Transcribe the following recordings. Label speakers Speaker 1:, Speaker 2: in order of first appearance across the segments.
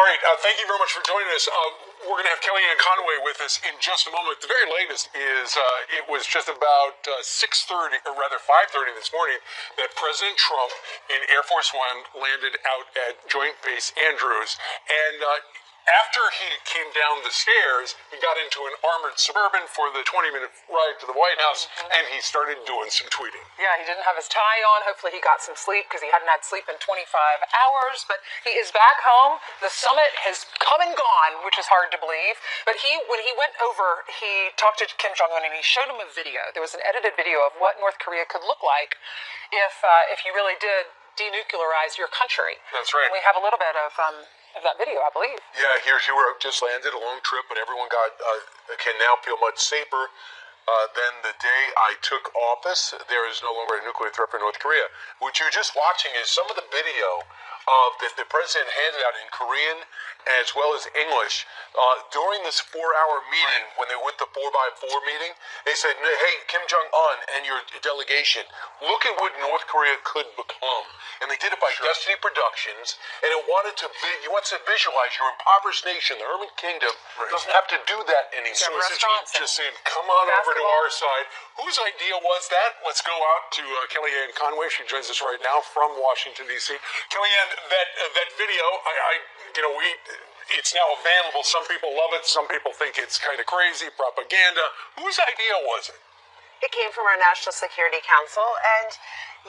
Speaker 1: All right, thank you very much for joining us. We're going to have Kellyanne Conway with us in just a moment. The very latest is it was just about 6:30, or rather 5:30 this morning, that President Trump in Air Force One landed out at Joint Base Andrews. And after he came down the stairs, he got into an armored Suburban for the 20-minute ride to the White House, and he started doing some tweeting.
Speaker 2: Yeah, he didn't have his tie on. Hopefully he got some sleep because he hadn't had sleep in 25 hours. But he is back home. The summit has come and gone, which is hard to believe. But when he went over, he talked to Kim Jong-un and he showed him a video. There was an edited video of what North Korea could look like if you really did denuclearize your country.
Speaker 1: That's right.
Speaker 2: And we have a little bit of that video, I believe.
Speaker 1: Yeah, here's you were just landed, a long trip, but everyone can now feel much safer than the day I took office. There is no longer a nuclear threat for North Korea. What you're just watching is some of the video that the president handed out in Korean as well as English during this 4-hour meeting. When they went the 4x4 meeting, they said, hey, Kim Jong-un and your delegation, look at what North Korea could become. And they did it by Destiny Productions, and it wanted to visualize your impoverished nation, the Hermit Kingdom, doesn't have to do that anymore. So essentially just saying, come on over to our side. Whose idea was that? Let's go out to Kellyanne Conway. She joins us right now from Washington, D.C. Kellyanne, that video, it's now available. Some people love it. Some people think it's kind of crazy propaganda. Whose idea was it?
Speaker 3: It came from our National Security Council, and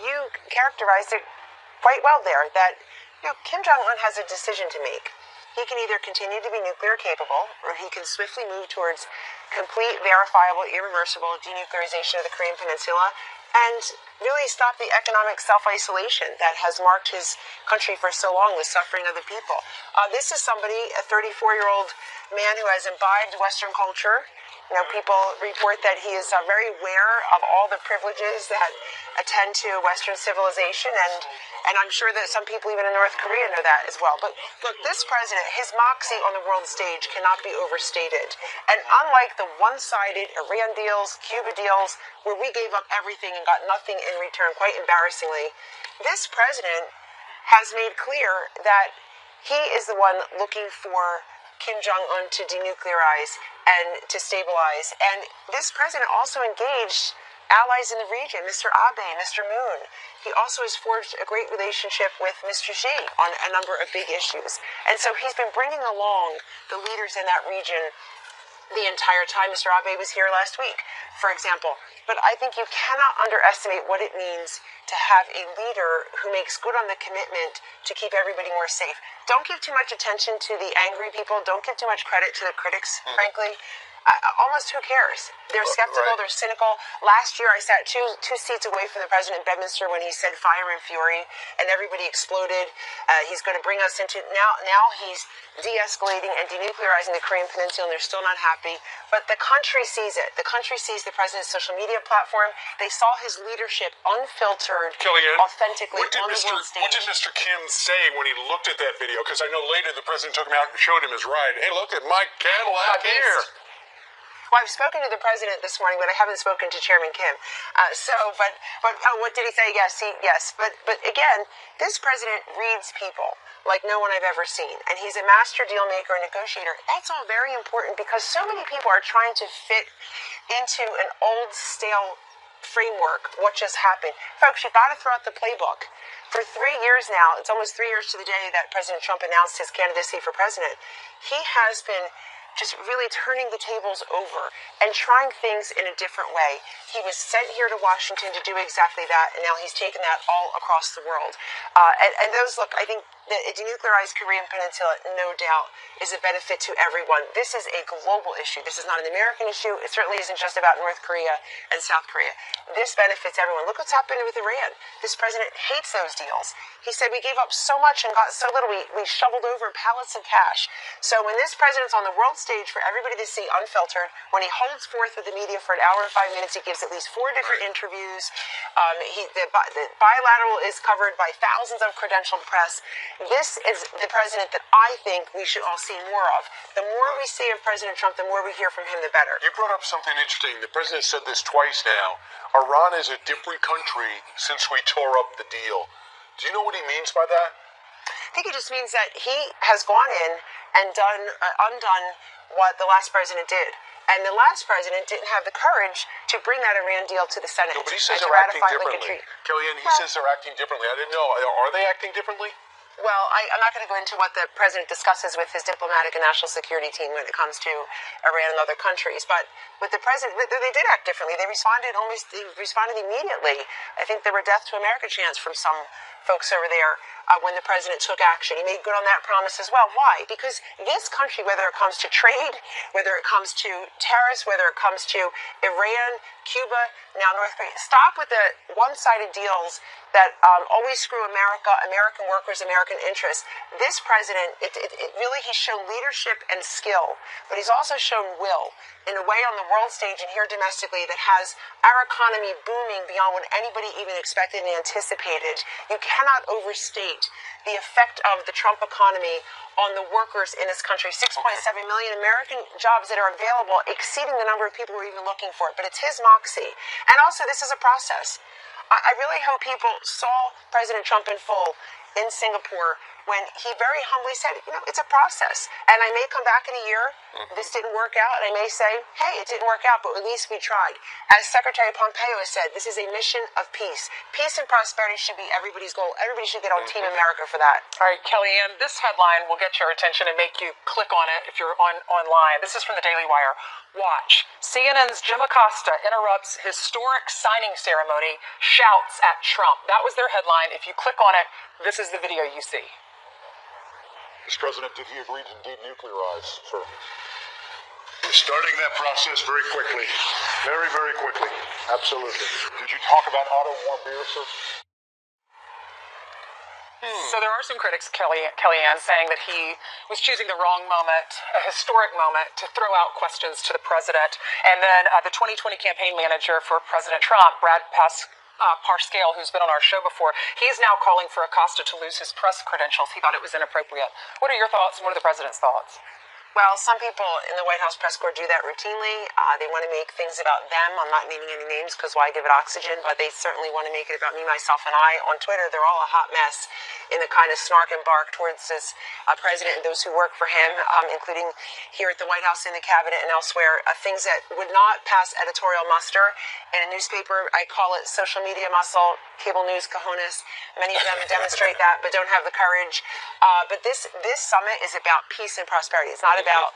Speaker 3: you characterized it quite well there, that Kim Jong-un has a decision to make. He can either continue to be nuclear capable, or he can swiftly move towards complete, verifiable, irreversible denuclearization of the Korean Peninsula and really stop the economic self-isolation that has marked his country for so long, the suffering of the people. This is somebody, a 34-year-old man who has imbibed Western culture. People report that he is very aware of all the privileges that attend to Western civilization, and I'm sure that some people even in North Korea know that as well. But look, this president, his moxie on the world stage cannot be overstated. And unlike the one-sided Iran deals, Cuba deals, where we gave up everything and got nothing in return, quite embarrassingly, this president has made clear that he is the one looking for Kim Jong-un to denuclearize and to stabilize. And this president also engaged allies in the region, Mr. Abe, Mr. Moon. He also has forged a great relationship with Mr. Xi on a number of big issues. And so he's been bringing along the leaders in that region the entire time. Mr. Abe was here last week, for example. But I think you cannot underestimate what it means to have a leader who makes good on the commitment to keep everybody more safe. Don't give too much attention to the angry people. Don't give too much credit to the critics, frankly. Almost who cares? They're skeptical, they're cynical. Last year I sat two seats away from the president in Bedminster when he said fire and fury, and everybody exploded. He's going to bring us into, now he's de-escalating and denuclearizing the Korean Peninsula, and they're still not happy. But the country sees it. The country sees the president's social media platform. They saw his leadership unfiltered,
Speaker 1: Kellyanne,
Speaker 3: authentically on the world stage.
Speaker 1: What did Mr. Kim say when he looked at that video? Because I know later the president took him out and showed him his ride. Hey, look at my Cadillac here.
Speaker 3: Well, I've spoken to the president this morning, but I haven't spoken to Chairman Kim. But what did he say? Yes. But again, this president reads people like no one I've ever seen, and he's a master deal maker and negotiator. That's all very important because so many people are trying to fit into an old, stale framework what just happened. Folks, you've got to throw out the playbook. For 3 years now, it's almost 3 years to the day that President Trump announced his candidacy for president, he has been just really turning the tables over and trying things in a different way. He was sent here to Washington to do exactly that, and now he's taken that all across the world. And those, look, I think the denuclearized Korean Peninsula, no doubt, is a benefit to everyone. This is a global issue. This is not an American issue. It certainly isn't just about North Korea and South Korea. This benefits everyone. Look what's happened with Iran. This president hates those deals. He said we gave up so much and got so little. We shoveled over pallets of cash. So when this president's on the world stage for everybody to see unfiltered, when he holds forth with the media for an hour and 5 minutes, he gives at least 4 different interviews. The bilateral is covered by thousands of credentialed press. This is the president that I think we should all see more of. The more we see of President Trump, the more we hear from him, the better.
Speaker 1: You brought up something interesting. The president said this twice now. Iran is a different country since we tore up the deal. Do you know what he means by that?
Speaker 3: think it just means that he has gone in and undone what the last president did. And the last president didn't have the courage to bring that Iran deal to the Senate.
Speaker 1: No, but he says
Speaker 3: and to
Speaker 1: they're acting
Speaker 3: ratify
Speaker 1: differently. Kellyanne, he says they're acting differently. I didn't know. Are they acting differently?
Speaker 3: Well, I'm not going to go into what the president discusses with his diplomatic and national security team when it comes to Iran and other countries. But with the president, they did act differently. They responded immediately. I think there were death to America chants from some folks over there when the president took action. He made good on that promise as well. Why? Because this country, whether it comes to trade, whether it comes to tariffs, whether it comes to Iran, Cuba, now North Korea, stop with the one-sided deals that always screw America, American workers, American interests. This president, it really, he's shown leadership and skill, but he's also shown will in a way on the world stage and here domestically that has our economy booming beyond what anybody even expected and anticipated. You cannot overstate the effect of the Trump economy on the workers in this country. 6.7 million American jobs that are available, exceeding the number of people who are even looking for it. But it's his moxie. And also, this is a process. I really hope people saw President Trump in full in Singapore when he very humbly said, it's a process. And I may come back in a year, this didn't work out, and I may say, hey, it didn't work out, but at least we tried. As Secretary Pompeo has said, this is a mission of peace. Peace and prosperity should be everybody's goal. Everybody should get on Team America for that.
Speaker 2: All right, Kellyanne, this headline will get your attention and make you click on it if you're online. This is from the Daily Wire. Watch. CNN's Jim Acosta interrupts historic signing ceremony, shouts at Trump. That was their headline. If you click on it, this is the video you see.
Speaker 1: Mr. President, did he agree to denuclearize, sir?
Speaker 4: We're starting that process very quickly. Very, very quickly. Absolutely.
Speaker 1: Did you talk about auto-warm beer, sir?
Speaker 2: So there are some critics, Kellyanne, saying that he was choosing the wrong moment, a historic moment, to throw out questions to the president. And then the 2020 campaign manager for President Trump, Brad Parscale, who's been on our show before, he's now calling for Acosta to lose his press credentials. He thought it was inappropriate. What are your thoughts and what are the president's thoughts?
Speaker 3: Well, some people in the White House press corps do that routinely. They want to make things about them. I'm not naming any names because why give it oxygen, but they certainly want to make it about me, myself, and I. On Twitter, they're all a hot mess in the kind of snark and bark towards this president and those who work for him, including here at the White House, in the cabinet, and elsewhere. Things that would not pass editorial muster in a newspaper. I call it social media muscle, cable news cojones. Many of them demonstrate that, but don't have the courage. But this summit is about peace and prosperity. It's not about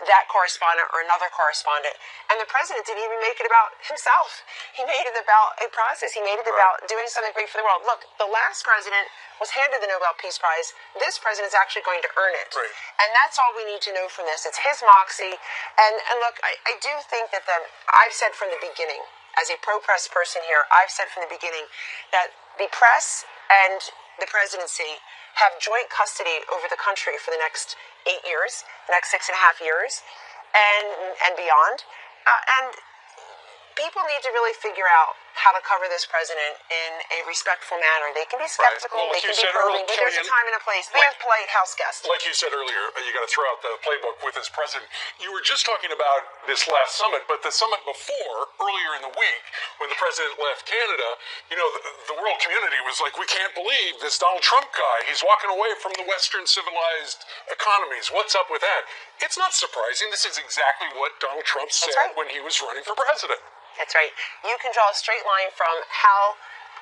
Speaker 3: that correspondent or another correspondent. And the president didn't even make it about himself. He made it about a process. He made it about doing something great for the world. Look, the last president was handed the Nobel Peace Prize. This president is actually going to earn it.
Speaker 1: Right.
Speaker 3: And that's all we need to know from this. It's his moxie. And look, I do think that I've said from the beginning, as a pro-press person here, I've said from the beginning that the press and the presidency have joint custody over the country for the next 8 years, the next 6.5 years, and beyond. And people need to really figure out how to cover this president in a respectful manner. They can be skeptical,
Speaker 1: Well,
Speaker 3: they can be probing, but there's a time and a place. Be a polite house guest.
Speaker 1: Like you said earlier, you got to throw out the playbook with this president. You were just talking about this last summit, but the summit before, earlier in the week, when the president left Canada, the world community was like, we can't believe this Donald Trump guy. He's walking away from the Western civilized economies. What's up with that? It's not surprising. This is exactly what Donald Trump said when he was running for president.
Speaker 3: That's right. You can draw a straight line from how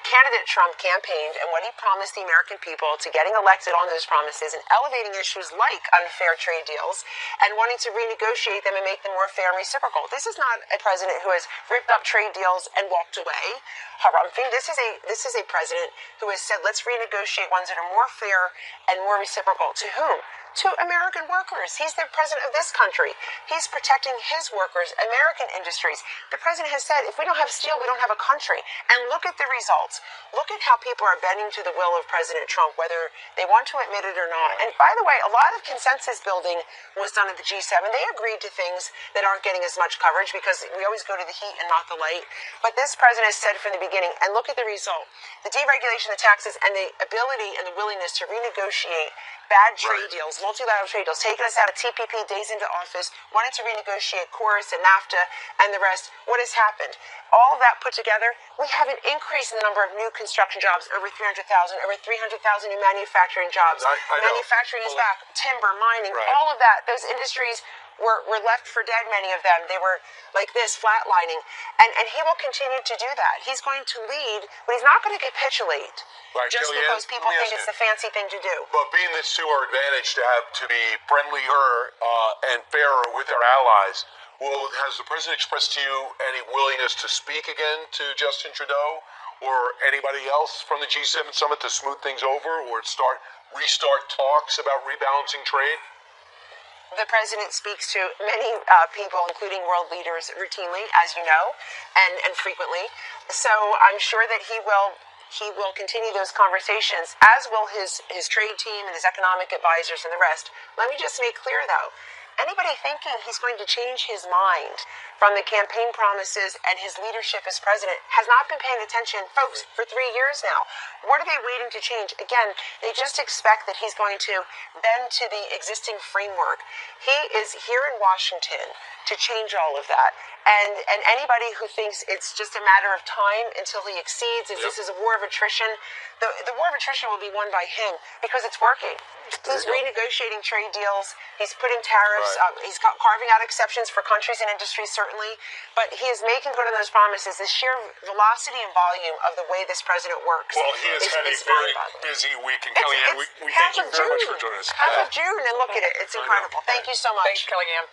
Speaker 3: candidate Trump campaigned and what he promised the American people to getting elected on those promises and elevating issues like unfair trade deals and wanting to renegotiate them and make them more fair and reciprocal. This is not a president who has ripped up trade deals and walked away, harumphing. This is a president who has said, let's renegotiate ones that are more fair and more reciprocal. To whom? To American workers. He's the president of this country. He's protecting his workers, American industries. The president has said, if we don't have steel, we don't have a country. And look at the results. Look at how people are bending to the will of President Trump, whether they want to admit it or not. And by the way, a lot of consensus building was done at the G7. They agreed to things that aren't getting as much coverage because we always go to the heat and not the light. But this president has said from the beginning, and look at the result. The deregulation of taxes and the ability and the willingness to renegotiate bad trade deals, multilateral trade deals, taking us out of TPP days into office, wanting to renegotiate CORS and NAFTA and the rest. What has happened? All of that put together, we have an increase in the number of new construction jobs, over 300,000, over 300,000 new manufacturing jobs.
Speaker 1: I know.
Speaker 3: Manufacturing is back, timber, mining,
Speaker 1: Right.
Speaker 3: all of that. Those industries were left for dead, many of them. They were like this, flatlining. And he will continue to do that. He's going to lead, but he's not going to capitulate
Speaker 1: Right,
Speaker 3: just
Speaker 1: Kellyanne,
Speaker 3: because people
Speaker 1: let me
Speaker 3: think
Speaker 1: ask
Speaker 3: it's the fancy thing to do.
Speaker 1: But being this to our advantage to be friendlier and fairer with our allies, has the president expressed to you any willingness to speak again to Justin Trudeau or anybody else from the G7 summit to smooth things over or restart talks about rebalancing trade?
Speaker 3: The president speaks to many people, including world leaders, routinely, as you know, and frequently. So I'm sure that he will continue those conversations, as will his trade team and his economic advisors and the rest. Let me just make clear, though, anybody thinking he's going to change his mind from the campaign promises and his leadership as president has not been paying attention, folks, for 3 years now. What are they waiting to change? Again, they just expect that he's going to bend to the existing framework. He is here in Washington to change all of that. And anybody who thinks it's just a matter of time until he exceeds, and this is a war of attrition, the war of attrition will be won by him because it's working. He's renegotiating trade deals. He's putting tariffs.
Speaker 1: Right.
Speaker 3: He's carving out exceptions for countries and industries, certainly. But he is making good on those promises. The sheer velocity and volume of the way this president works.
Speaker 4: Well, he has had a very busy week, and Kellyanne, we thank you very much for joining us.
Speaker 3: Half of June, and look at it. It's incredible. Thank you so much.
Speaker 2: Thanks, Kellyanne.